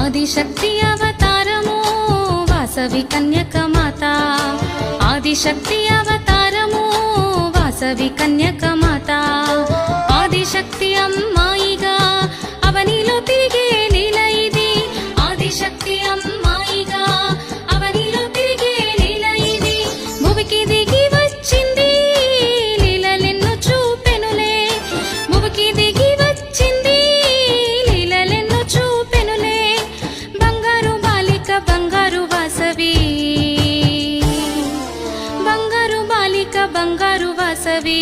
ఆదిశక్తి అవతారము వాసవి కన్యక మాత, ఆదిశక్తి అవతారము వాసవి కన్యక మాత, ఆదిశక్తి అమ్మాయిగా అవనిలో తిరిగే లీల ఇది, ఆదిశక్తి అమ్మాయిగా అవనిలో తిరిగే లీల ఇది, భువికి దిగి వచ్చింది లీలలెన్నో చూపెనులే, భువికి దిగి వచ్చింది లీలలెన్నో చూపెనులే, బంగారు బాలిక బంగారు వాసవి, బంగారు బాలిక బంగారు వాసవి.